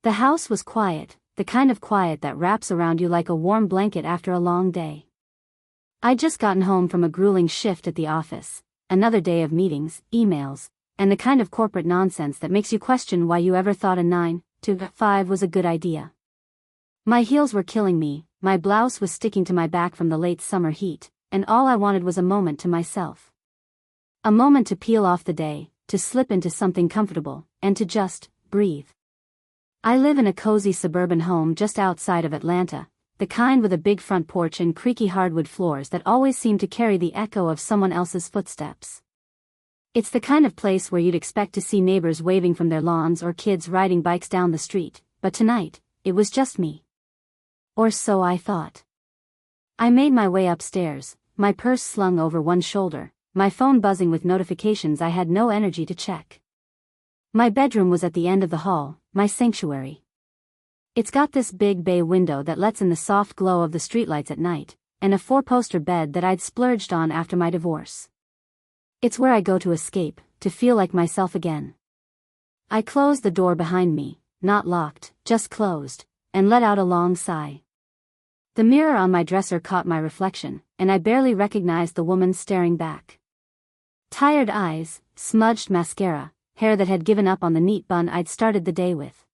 The house was quiet, the kind of quiet that wraps around you like a warm blanket after a long day. I'd just gotten home from a grueling shift at the office, another day of meetings, emails, and the kind of corporate nonsense that makes you question why you ever thought a 9 to 5 was a good idea. My heels were killing me, my blouse was sticking to my back from the late summer heat, and all I wanted was a moment to myself. A moment to peel off the day, to slip into something comfortable, and to just breathe. I live in a cozy suburban home just outside of Atlanta, the kind with a big front porch and creaky hardwood floors that always seem to carry the echo of someone else's footsteps. It's the kind of place where you'd expect to see neighbors waving from their lawns or kids riding bikes down the street, but tonight, it was just me. Or so I thought. I made my way upstairs, my purse slung over one shoulder, my phone buzzing with notifications I had no energy to check. My bedroom was at the end of the hall, my sanctuary. It's got this big bay window that lets in the soft glow of the streetlights at night, and a 4-poster bed that I'd splurged on after my divorce. It's where I go to escape, to feel like myself again. I closed the door behind me, not locked, just closed, and let out a long sigh. The mirror on my dresser caught my reflection, and I barely recognized the woman staring back. Tired eyes, smudged mascara, hair that had given up on the neat bun I'd started the day with.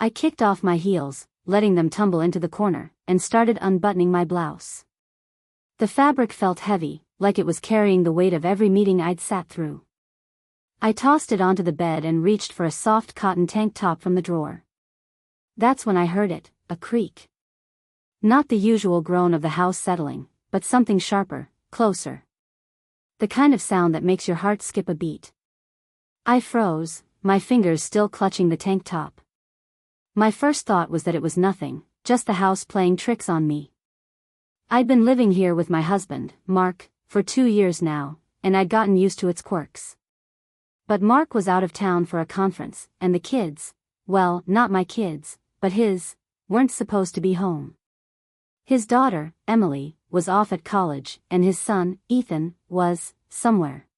I kicked off my heels, letting them tumble into the corner, and started unbuttoning my blouse. The fabric felt heavy, like it was carrying the weight of every meeting I'd sat through. I tossed it onto the bed and reached for a soft cotton tank top from the drawer. That's when I heard it, a creak. Not the usual groan of the house settling, but something sharper, closer. The kind of sound that makes your heart skip a beat. I froze, my fingers still clutching the tank top. My first thought was that it was nothing, just the house playing tricks on me. I'd been living here with my husband, Mark, for 2 years now, and I'd gotten used to its quirks. But Mark was out of town for a conference, and the kids, well, not my kids, but his, weren't supposed to be home. His daughter, Emily, was off at college, and his son, Ethan, was somewhere.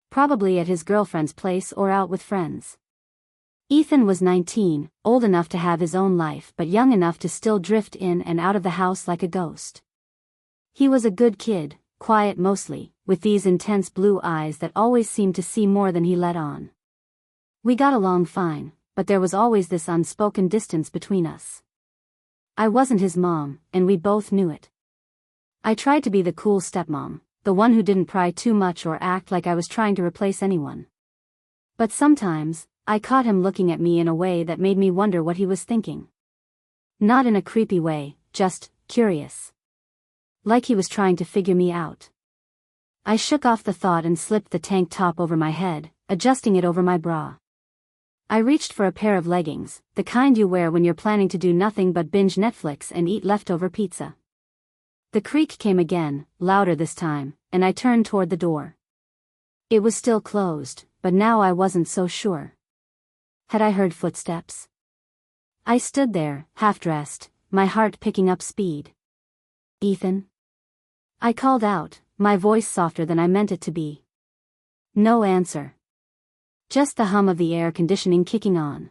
Probably at his girlfriend's place or out with friends. Ethan was 19, old enough to have his own life but young enough to still drift in and out of the house like a ghost. He was a good kid, quiet mostly, with these intense blue eyes that always seemed to see more than he let on. We got along fine, but there was always this unspoken distance between us. I wasn't his mom, and we both knew it. I tried to be the cool stepmom, the one who didn't pry too much or act like I was trying to replace anyone. But sometimes, I caught him looking at me in a way that made me wonder what he was thinking. Not in a creepy way, just curious. Like he was trying to figure me out. I shook off the thought and slipped the tank top over my head, adjusting it over my bra. I reached for a pair of leggings, the kind you wear when you're planning to do nothing but binge Netflix and eat leftover pizza. The creak came again, louder this time, and I turned toward the door. It was still closed, but now I wasn't so sure. Had I heard footsteps? I stood there, half-dressed, my heart picking up speed. Ethan? I called out, my voice softer than I meant it to be. No answer. Just the hum of the air conditioning kicking on.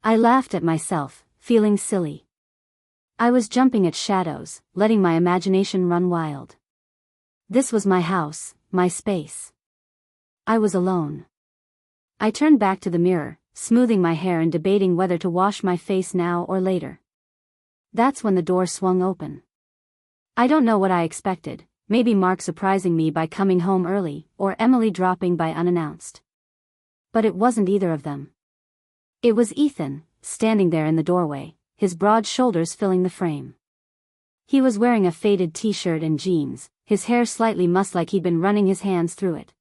I laughed at myself, feeling silly. I was jumping at shadows, letting my imagination run wild. This was my house, my space. I was alone. I turned back to the mirror, smoothing my hair and debating whether to wash my face now or later. That's when the door swung open. I don't know what I expected, maybe Mark surprising me by coming home early, or Emily dropping by unannounced. But it wasn't either of them. It was Ethan, standing there in the doorway, his broad shoulders filling the frame. He was wearing a faded t-shirt and jeans, his hair slightly mussed like he'd been running his hands through it.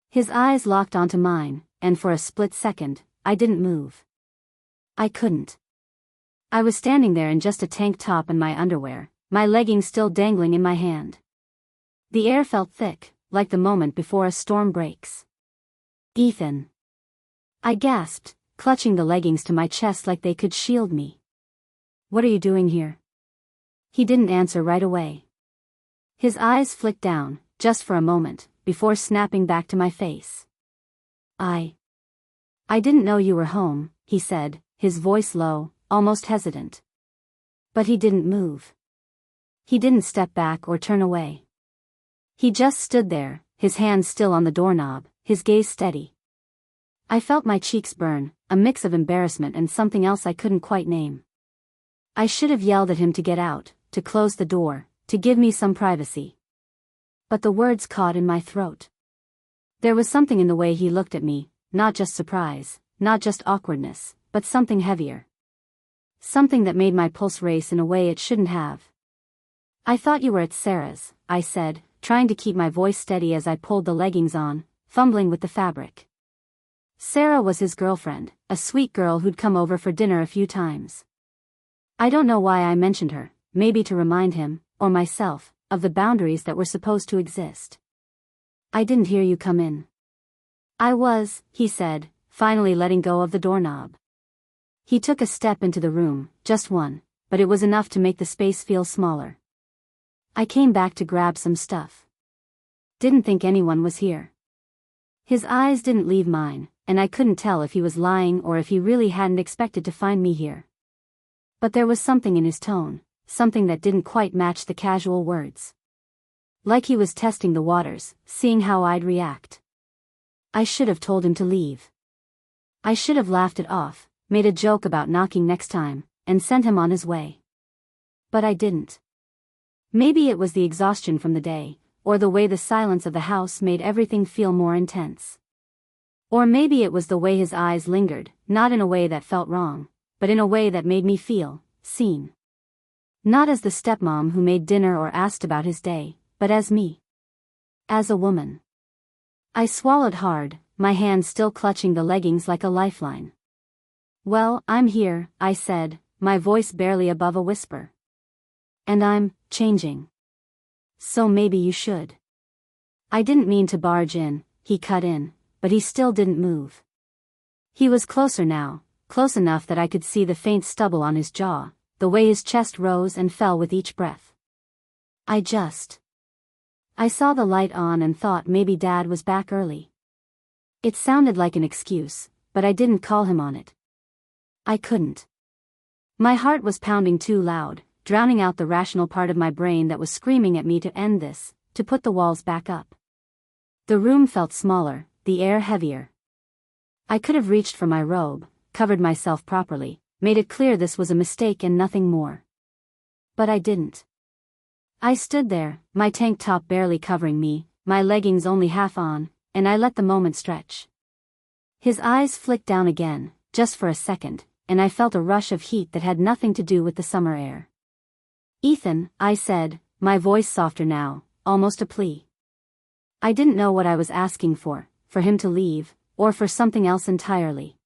His eyes locked onto mine, and for a split second, I didn't move. I couldn't. I was standing there in just a tank top and my underwear, my leggings still dangling in my hand. The air felt thick, like the moment before a storm breaks. Ethan. I gasped, clutching the leggings to my chest like they could shield me. What are you doing here? He didn't answer right away. His eyes flicked down, just for a moment, before snapping back to my face. I didn't know you were home, he said, his voice low, almost hesitant. But he didn't move. He didn't step back or turn away. He just stood there, his hand still on the doorknob, his gaze steady. I felt my cheeks burn, a mix of embarrassment and something else I couldn't quite name. I should have yelled at him to get out, to close the door, to give me some privacy. But the words caught in my throat. There was something in the way he looked at me, not just surprise, not just awkwardness, but something heavier. Something that made my pulse race in a way it shouldn't have. "I thought you were at Sarah's," I said, trying to keep my voice steady as I pulled the leggings on, fumbling with the fabric. Sarah was his girlfriend, a sweet girl who'd come over for dinner a few times. I don't know why I mentioned her, maybe to remind him, or myself, of the boundaries that were supposed to exist. "I didn't hear you come in." "I was," he said, finally letting go of the doorknob. He took a step into the room, just one, but it was enough to make the space feel smaller. "I came back to grab some stuff. Didn't think anyone was here." His eyes didn't leave mine, and I couldn't tell if he was lying or if he really hadn't expected to find me here. But there was something in his tone, something that didn't quite match the casual words. Like he was testing the waters, seeing how I'd react. I should have told him to leave. I should have laughed it off, made a joke about knocking next time, and sent him on his way. But I didn't. Maybe it was the exhaustion from the day, or the way the silence of the house made everything feel more intense. Or maybe it was the way his eyes lingered, not in a way that felt wrong, but in a way that made me feel seen. Not as the stepmom who made dinner or asked about his day, but as me. As a woman. I swallowed hard, my hand still clutching the leggings like a lifeline. "Well, I'm here," I said, my voice barely above a whisper. "And I'm changing. So maybe you should." I didn't mean to barge in, he cut in, but he still didn't move. He was closer now, close enough that I could see the faint stubble on his jaw, the way his chest rose and fell with each breath. I saw the light on and thought maybe Dad was back early. It sounded like an excuse, but I didn't call him on it. I couldn't. My heart was pounding too loud, drowning out the rational part of my brain that was screaming at me to end this, to put the walls back up. The room felt smaller, the air heavier. I could have reached for my robe, covered myself properly, made it clear this was a mistake and nothing more. But I didn't. I stood there, my tank top barely covering me, my leggings only half on, and I let the moment stretch. His eyes flicked down again, just for a second, and I felt a rush of heat that had nothing to do with the summer air. "Ethan," I said, my voice softer now, almost a plea. I didn't know what I was asking for him to leave, or for something else entirely.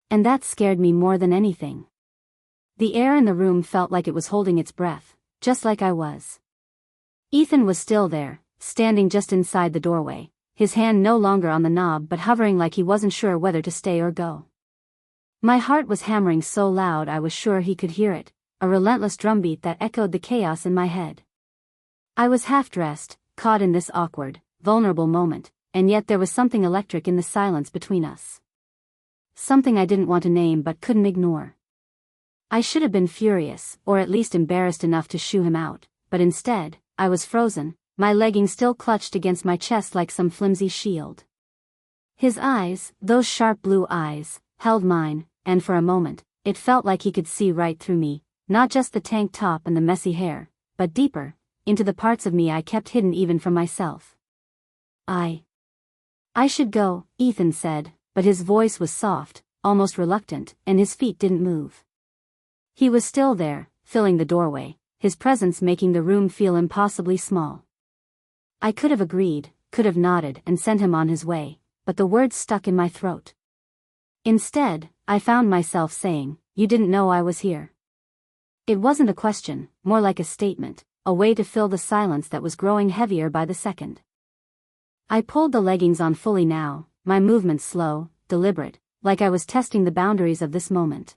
And that scared me more than anything. The air in the room felt like it was holding its breath, just like I was. Ethan was still there, standing just inside the doorway, his hand no longer on the knob but hovering like he wasn't sure whether to stay or go. My heart was hammering so loud I was sure he could hear it, a relentless drumbeat that echoed the chaos in my head. I was half-dressed, caught in this awkward, vulnerable moment, and yet there was something electric in the silence between us. Something I didn't want to name but couldn't ignore. I should have been furious, or at least embarrassed enough to shoo him out, but instead, I was frozen, my leggings still clutched against my chest like some flimsy shield. His eyes, those sharp blue eyes, held mine, and for a moment, it felt like he could see right through me, not just the tank top and the messy hair, but deeper, into the parts of me I kept hidden even from myself. I should go," Ethan said, but his voice was soft, almost reluctant, and his feet didn't move. He was still there, filling the doorway, his presence making the room feel impossibly small. I could have agreed, could have nodded and sent him on his way, but the words stuck in my throat. Instead, I found myself saying, "You didn't know I was here." It wasn't a question, more like a statement, a way to fill the silence that was growing heavier by the second. I pulled the leggings on fully now, my movements slow, deliberate, like I was testing the boundaries of this moment.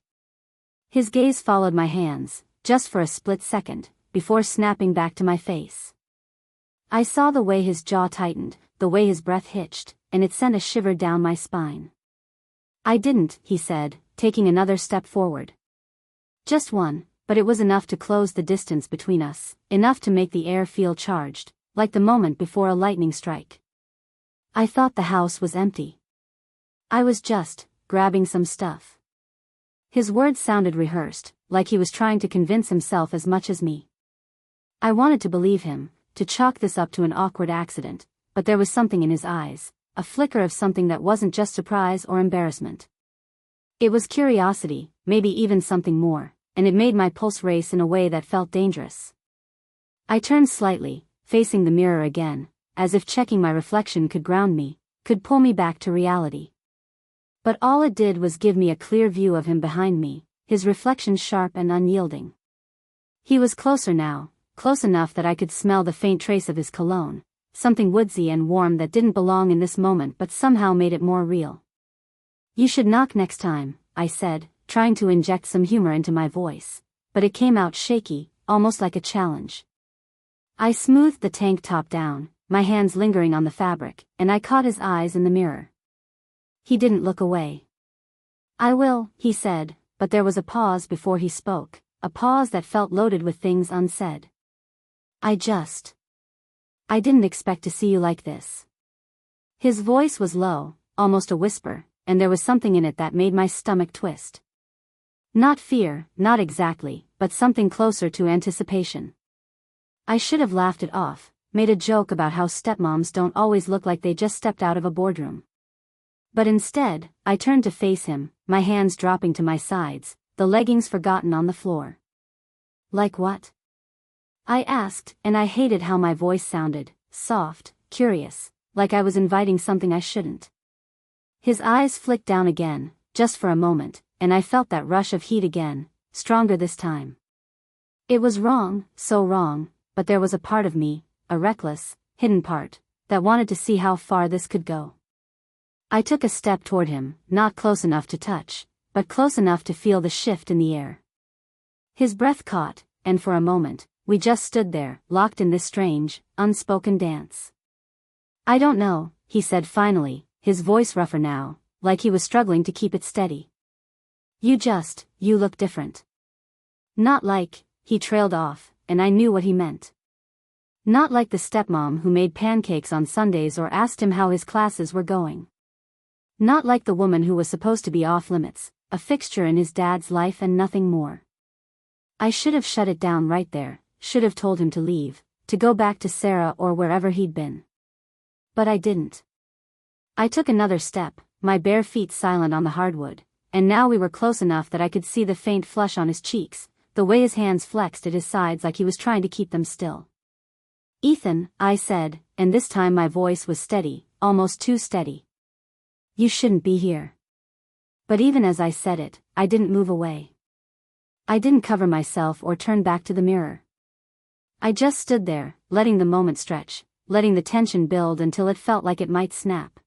His gaze followed my hands, just for a split second, before snapping back to my face. I saw the way his jaw tightened, the way his breath hitched, and it sent a shiver down my spine. "I didn't," he said, taking another step forward. Just one, but it was enough to close the distance between us, enough to make the air feel charged, like the moment before a lightning strike. I thought the house was empty. I was just grabbing some stuff. His words sounded rehearsed, like he was trying to convince himself as much as me. I wanted to believe him, to chalk this up to an awkward accident, but there was something in his eyes, a flicker of something that wasn't just surprise or embarrassment. It was curiosity, maybe even something more, and it made my pulse race in a way that felt dangerous. I turned slightly, facing the mirror again, as if checking my reflection could ground me, could pull me back to reality. But all it did was give me a clear view of him behind me, his reflection sharp and unyielding. He was closer now, close enough that I could smell the faint trace of his cologne, something woodsy and warm that didn't belong in this moment but somehow made it more real. "You should knock next time," I said, trying to inject some humor into my voice, but it came out shaky, almost like a challenge. I smoothed the tank top down, my hands lingering on the fabric, and I caught his eyes in the mirror. He didn't look away. "I will," he said, but there was a pause before he spoke, a pause that felt loaded with things unsaid. I didn't expect to see you like this." His voice was low, almost a whisper, and there was something in it that made my stomach twist. Not fear, not exactly, but something closer to anticipation. I should have laughed it off, made a joke about how stepmoms don't always look like they just stepped out of a boardroom. But instead, I turned to face him, my hands dropping to my sides, the leggings forgotten on the floor. "Like what?" I asked, and I hated how my voice sounded, soft, curious, like I was inviting something I shouldn't. His eyes flicked down again, just for a moment, and I felt that rush of heat again, stronger this time. It was wrong, so wrong, but there was a part of me, a reckless, hidden part, that wanted to see how far this could go. I took a step toward him, not close enough to touch, but close enough to feel the shift in the air. His breath caught, and for a moment, we just stood there, locked in this strange, unspoken dance. "I don't know," he said finally, his voice rougher now, like he was struggling to keep it steady. You look different." "Not like," he trailed off, and I knew what he meant. Not like the stepmom who made pancakes on Sundays or asked him how his classes were going. Not like the woman who was supposed to be off limits, a fixture in his dad's life and nothing more. I should have shut it down right there, should have told him to leave, to go back to Sarah or wherever he'd been. But I didn't. I took another step, my bare feet silent on the hardwood, and now we were close enough that I could see the faint flush on his cheeks, the way his hands flexed at his sides like he was trying to keep them still. "Ethan," I said, and this time my voice was steady, almost too steady. "You shouldn't be here." But even as I said it, I didn't move away. I didn't cover myself or turn back to the mirror. I just stood there, letting the moment stretch, letting the tension build until it felt like it might snap.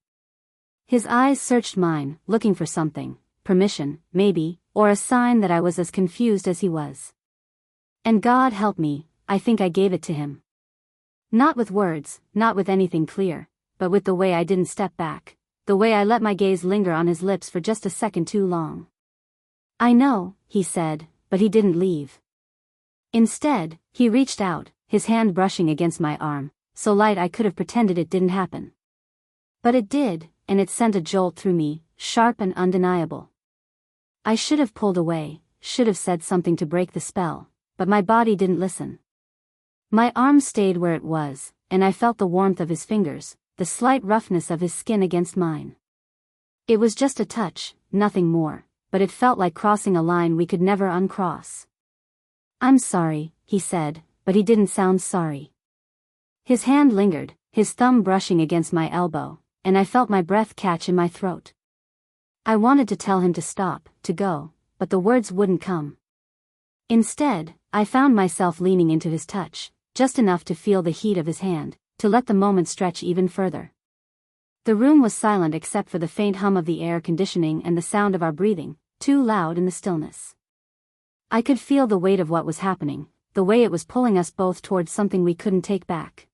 His eyes searched mine, looking for something, permission, maybe, or a sign that I was as confused as he was. And God help me, I think I gave it to him. Not with words, not with anything clear, but with the way I didn't step back, the way I let my gaze linger on his lips for just a second too long. "I know," he said, but he didn't leave. Instead, he reached out, his hand brushing against my arm, so light I could have pretended it didn't happen. But it did, and it sent a jolt through me, sharp and undeniable. I should have pulled away, should have said something to break the spell, but my body didn't listen. My arm stayed where it was, and I felt the warmth of his fingers, the slight roughness of his skin against mine. It was just a touch, nothing more, but it felt like crossing a line we could never uncross. "I'm sorry," he said, but he didn't sound sorry. His hand lingered, his thumb brushing against my elbow, and I felt my breath catch in my throat. I wanted to tell him to stop, to go, but the words wouldn't come. Instead, I found myself leaning into his touch, just enough to feel the heat of his hand, to let the moment stretch even further. The room was silent except for the faint hum of the air conditioning and the sound of our breathing, too loud in the stillness. I could feel the weight of what was happening, the way it was pulling us both towards something we couldn't take back.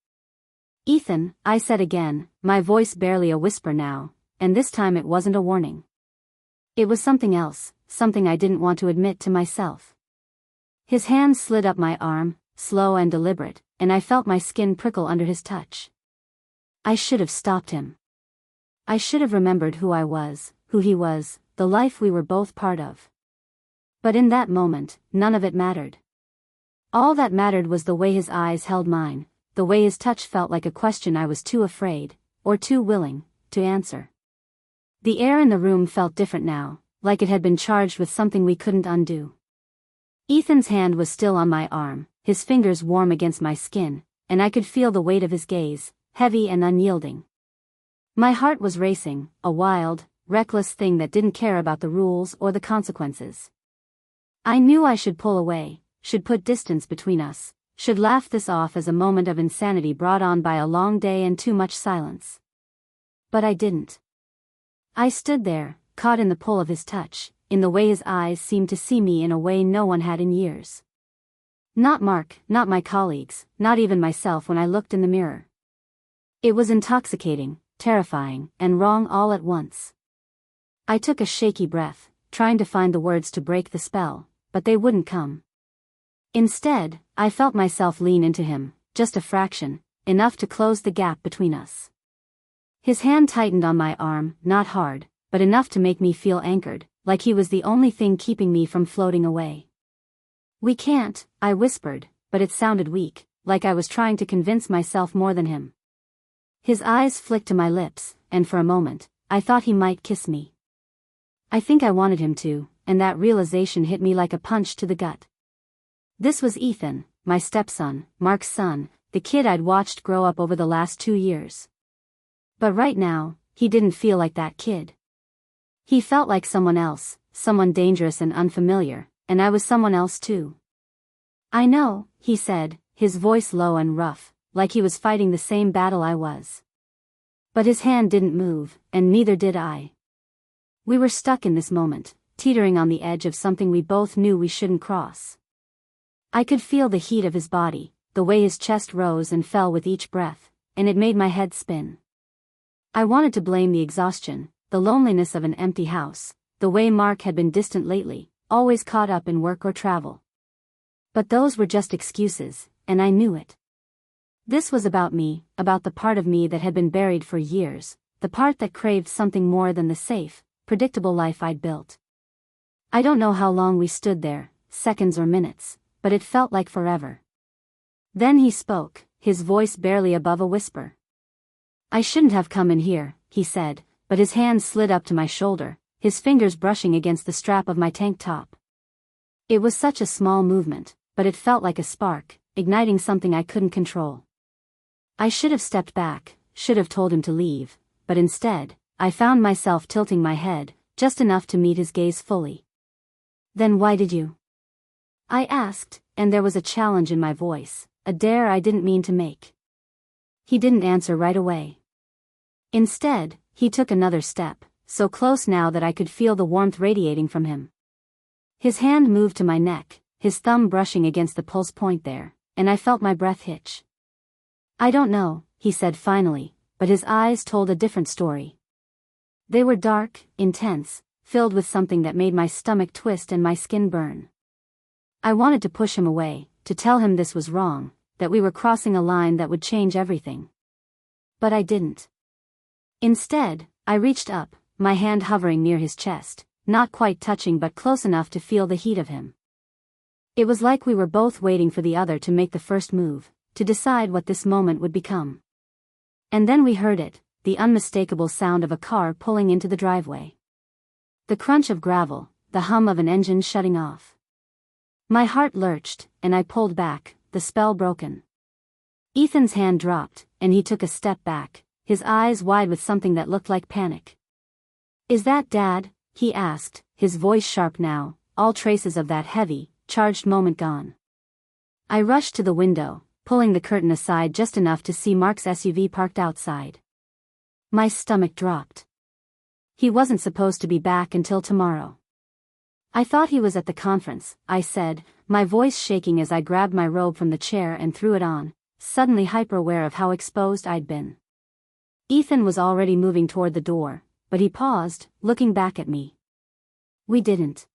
"Ethan," I said again, my voice barely a whisper now, and this time it wasn't a warning. It was something else, something I didn't want to admit to myself. His hand slid up my arm, slow and deliberate, and I felt my skin prickle under his touch. I should have stopped him. I should have remembered who I was, who he was, the life we were both part of. But in that moment, none of it mattered. All that mattered was the way his eyes held mine, the way his touch felt like a question I was too afraid, or too willing, to answer. The air in the room felt different now, like it had been charged with something we couldn't undo. Ethan's hand was still on my arm, his fingers warm against my skin, and I could feel the weight of his gaze, heavy and unyielding. My heart was racing, a wild, reckless thing that didn't care about the rules or the consequences. I knew I should pull away, should put distance between us, should laugh this off as a moment of insanity brought on by a long day and too much silence. But I didn't. I stood there, caught in the pull of his touch, in the way his eyes seemed to see me in a way no one had in years. Not Mark, not my colleagues, not even myself when I looked in the mirror. It was intoxicating, terrifying, and wrong all at once. I took a shaky breath, trying to find the words to break the spell, but they wouldn't come. Instead, I felt myself lean into him, just a fraction, enough to close the gap between us. His hand tightened on my arm, not hard, but enough to make me feel anchored, like he was the only thing keeping me from floating away. "We can't," I whispered, but it sounded weak, like I was trying to convince myself more than him. His eyes flicked to my lips, and for a moment, I thought he might kiss me. I think I wanted him to, and that realization hit me like a punch to the gut. This was Ethan, my stepson, Mark's son, the kid I'd watched grow up over the last 2 years. But right now, he didn't feel like that kid. He felt like someone else, someone dangerous and unfamiliar, and I was someone else too. "I know," he said, his voice low and rough, like he was fighting the same battle I was. But his hand didn't move, and neither did I. We were stuck in this moment, teetering on the edge of something we both knew we shouldn't cross. I could feel the heat of his body, the way his chest rose and fell with each breath, and it made my head spin. I wanted to blame the exhaustion, the loneliness of an empty house, the way Mark had been distant lately, always caught up in work or travel. But those were just excuses, and I knew it. This was about me, about the part of me that had been buried for years, the part that craved something more than the safe, predictable life I'd built. I don't know how long we stood there, seconds or minutes, but it felt like forever. Then he spoke, his voice barely above a whisper. "I shouldn't have come in here," he said, but his hand slid up to my shoulder, his fingers brushing against the strap of my tank top. It was such a small movement, but it felt like a spark, igniting something I couldn't control. I should have stepped back, should have told him to leave, but instead, I found myself tilting my head, just enough to meet his gaze fully. "Then why did you?" I asked, and there was a challenge in my voice, a dare I didn't mean to make. He didn't answer right away. Instead, he took another step, so close now that I could feel the warmth radiating from him. His hand moved to my neck, his thumb brushing against the pulse point there, and I felt my breath hitch. "I don't know," he said finally, but his eyes told a different story. They were dark, intense, filled with something that made my stomach twist and my skin burn. I wanted to push him away, to tell him this was wrong, that we were crossing a line that would change everything. But I didn't. Instead, I reached up, my hand hovering near his chest, not quite touching but close enough to feel the heat of him. It was like we were both waiting for the other to make the first move, to decide what this moment would become. And then we heard it, the unmistakable sound of a car pulling into the driveway. The crunch of gravel, the hum of an engine shutting off. My heart lurched, and I pulled back, the spell broken. Ethan's hand dropped, and he took a step back, his eyes wide with something that looked like panic. "Is that Dad?" he asked, his voice sharp now, all traces of that heavy, charged moment gone. I rushed to the window, pulling the curtain aside just enough to see Mark's SUV parked outside. My stomach dropped. He wasn't supposed to be back until tomorrow. "I thought he was at the conference," I said, my voice shaking as I grabbed my robe from the chair and threw it on, suddenly hyper-aware of how exposed I'd been. Ethan was already moving toward the door, but he paused, looking back at me. "We didn't."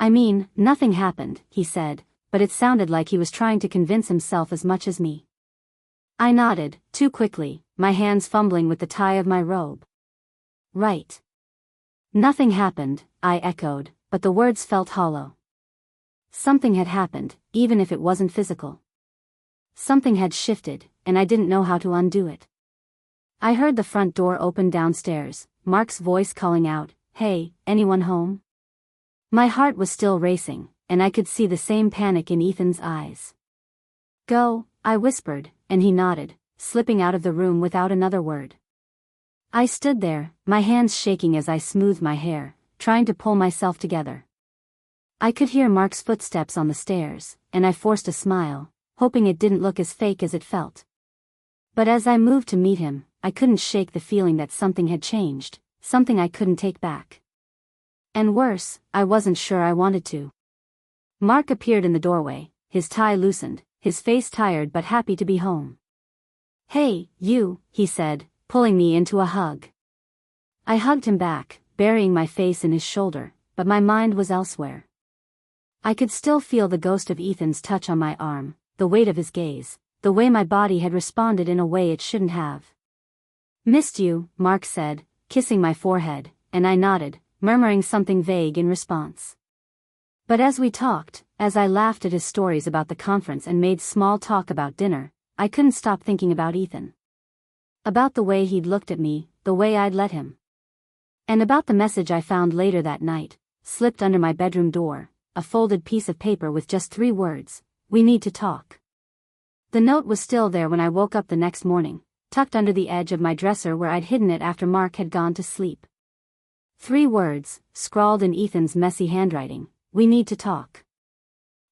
I mean, nothing happened, he said, but it sounded like he was trying to convince himself as much as me. I nodded, too quickly, my hands fumbling with the tie of my robe. Right. Nothing happened, I echoed, but the words felt hollow. Something had happened, even if it wasn't physical. Something had shifted, and I didn't know how to undo it. I heard the front door open downstairs, Mark's voice calling out, "Hey, anyone home?" My heart was still racing, and I could see the same panic in Ethan's eyes. "Go," I whispered, and he nodded, slipping out of the room without another word. I stood there, my hands shaking as I smoothed my hair, trying to pull myself together. I could hear Mark's footsteps on the stairs, and I forced a smile, hoping it didn't look as fake as it felt. But as I moved to meet him, I couldn't shake the feeling that something had changed, something I couldn't take back. And worse, I wasn't sure I wanted to. Mark appeared in the doorway, his tie loosened, his face tired but happy to be home. "Hey, you," he said, pulling me into a hug. I hugged him back, burying my face in his shoulder, but my mind was elsewhere. I could still feel the ghost of Ethan's touch on my arm, the weight of his gaze, the way my body had responded in a way it shouldn't have. "Missed you," Mark said, kissing my forehead, and I nodded, murmuring something vague in response. But as we talked, as I laughed at his stories about the conference and made small talk about dinner, I couldn't stop thinking about Ethan. About the way he'd looked at me, the way I'd let him. And about the message I found later that night, slipped under my bedroom door, a folded piece of paper with just 3 words, "We need to talk." The note was still there when I woke up the next morning, tucked under the edge of my dresser where I'd hidden it after Mark had gone to sleep. 3 words, scrawled in Ethan's messy handwriting, "We need to talk."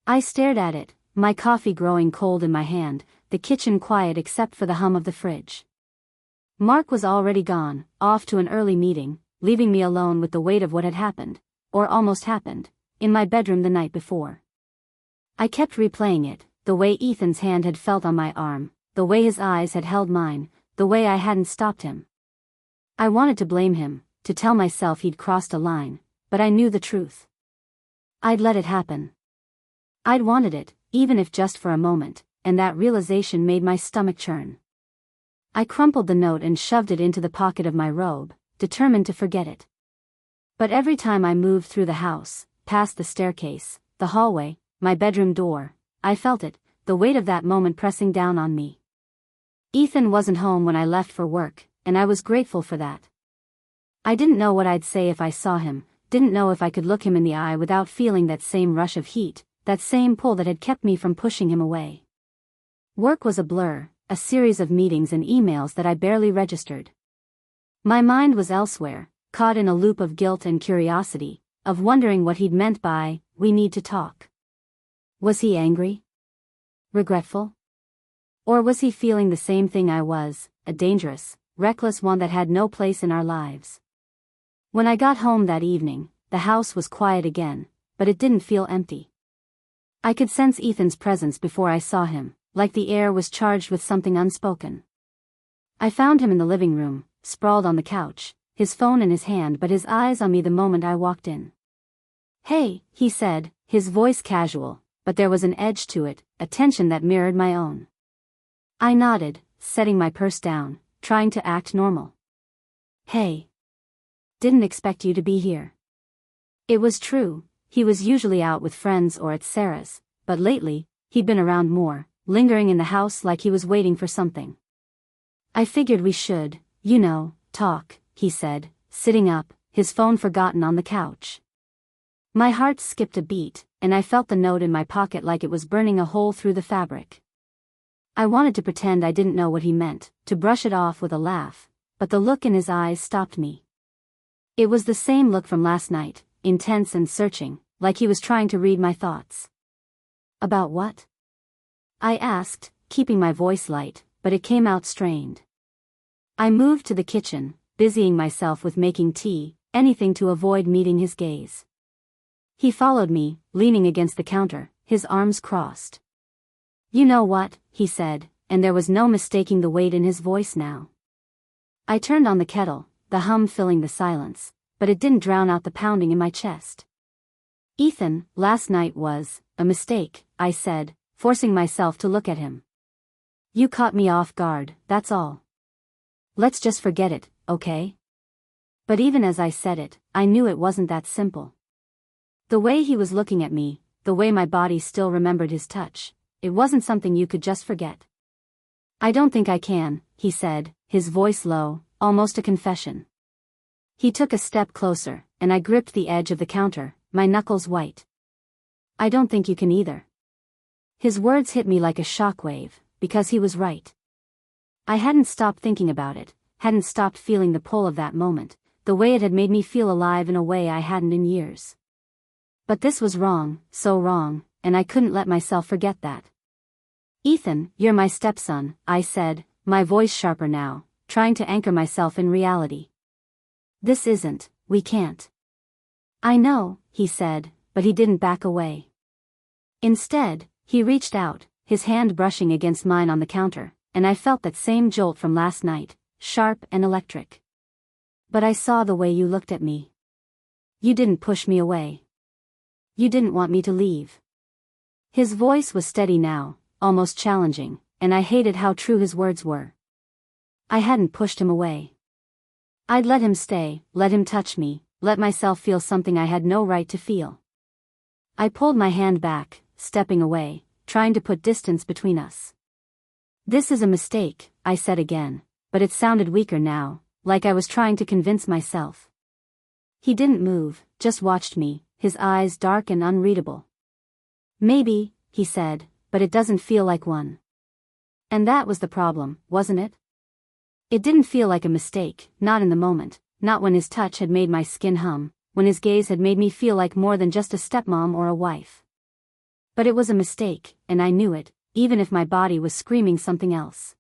I stared at it, my coffee growing cold in my hand, the kitchen quiet except for the hum of the fridge. Mark was already gone, off to an early meeting, leaving me alone with the weight of what had happened, or almost happened, in my bedroom the night before. I kept replaying it, the way Ethan's hand had felt on my arm, the way his eyes had held mine, the way I hadn't stopped him. I wanted to blame him, to tell myself he'd crossed a line, but I knew the truth. I'd let it happen. I'd wanted it, even if just for a moment, and that realization made my stomach churn. I crumpled the note and shoved it into the pocket of my robe, determined to forget it. But every time I moved through the house, past the staircase, the hallway, my bedroom door, I felt it, the weight of that moment pressing down on me. Ethan wasn't home when I left for work, and I was grateful for that. I didn't know what I'd say if I saw him, didn't know if I could look him in the eye without feeling that same rush of heat, that same pull that had kept me from pushing him away. Work was a blur, a series of meetings and emails that I barely registered. My mind was elsewhere, caught in a loop of guilt and curiosity, of wondering what he'd meant by, "We need to talk." Was he angry? Regretful? Or was he feeling the same thing I was, a dangerous, reckless one that had no place in our lives? When I got home that evening, the house was quiet again, but it didn't feel empty. I could sense Ethan's presence before I saw him, like the air was charged with something unspoken. I found him in the living room, sprawled on the couch, his phone in his hand but his eyes on me the moment I walked in. "Hey," he said, his voice casual, but there was an edge to it, a tension that mirrored my own. I nodded, setting my purse down, trying to act normal. "Hey. Didn't expect you to be here." It was true, he was usually out with friends or at Sarah's, but lately, he'd been around more, lingering in the house like he was waiting for something. "I figured we should, talk," he said, sitting up, his phone forgotten on the couch. My heart skipped a beat, and I felt the note in my pocket like it was burning a hole through the fabric. I wanted to pretend I didn't know what he meant, to brush it off with a laugh, but the look in his eyes stopped me. It was the same look from last night, intense and searching, like he was trying to read my thoughts. "About what?" I asked, keeping my voice light, but it came out strained. I moved to the kitchen, busying myself with making tea, anything to avoid meeting his gaze. He followed me, leaning against the counter, his arms crossed. "You know what," he said, and there was no mistaking the weight in his voice now. I turned on the kettle, the hum filling the silence, but it didn't drown out the pounding in my chest. Ethan, last night was a mistake, I said, forcing myself to look at him. You caught me off guard, that's all. Let's just forget it, okay? But even as I said it, I knew it wasn't that simple. The way he was looking at me, the way my body still remembered his touch, it wasn't something you could just forget. I don't think I can, he said, his voice low, almost a confession. He took a step closer, and I gripped the edge of the counter, my knuckles white. I don't think you can either. His words hit me like a shockwave, because he was right. I hadn't stopped thinking about it, hadn't stopped feeling the pull of that moment, the way it had made me feel alive in a way I hadn't in years. But this was wrong, so wrong, and I couldn't let myself forget that. Ethan, you're my stepson, I said, my voice sharper now, trying to anchor myself in reality. This isn't, we can't. I know, he said, but he didn't back away. Instead, he reached out, his hand brushing against mine on the counter, and I felt that same jolt from last night, sharp and electric. But I saw the way you looked at me. You didn't push me away. You didn't want me to leave. His voice was steady now, almost challenging, and I hated how true his words were. I hadn't pushed him away. I'd let him stay, let him touch me, let myself feel something I had no right to feel. I pulled my hand back, stepping away, trying to put distance between us. This is a mistake, I said again, but it sounded weaker now, like I was trying to convince myself. He didn't move, just watched me, his eyes dark and unreadable. Maybe, he said, but it doesn't feel like one. And that was the problem, wasn't it? It didn't feel like a mistake, not in the moment, not when his touch had made my skin hum, when his gaze had made me feel like more than just a stepmom or a wife. But it was a mistake, and I knew it, even if my body was screaming something else.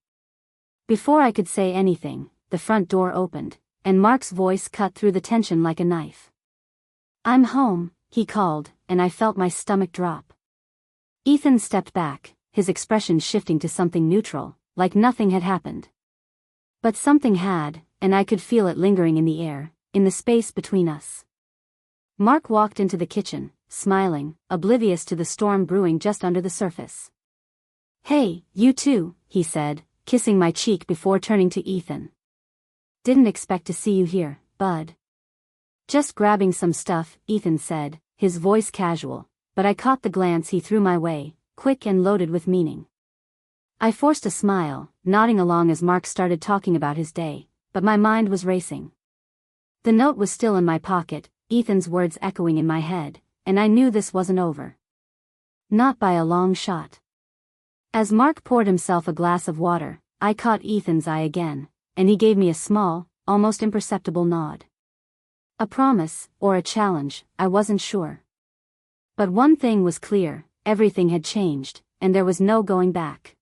Before I could say anything, the front door opened, and Mark's voice cut through the tension like a knife. I'm home, he called, and I felt my stomach drop. Ethan stepped back, his expression shifting to something neutral, like nothing had happened. But something had, and I could feel it lingering in the air, in the space between us. Mark walked into the kitchen, smiling, oblivious to the storm brewing just under the surface. Hey, you too, he said, kissing my cheek before turning to Ethan. Didn't expect to see you here, bud. Just grabbing some stuff, Ethan said, his voice casual, but I caught the glance he threw my way, quick and loaded with meaning. I forced a smile, nodding along as Mark started talking about his day, but my mind was racing. The note was still in my pocket, Ethan's words echoing in my head, and I knew this wasn't over. Not by a long shot. As Mark poured himself a glass of water, I caught Ethan's eye again, and he gave me a small, almost imperceptible nod. A promise, or a challenge, I wasn't sure. But one thing was clear, everything had changed, and there was no going back.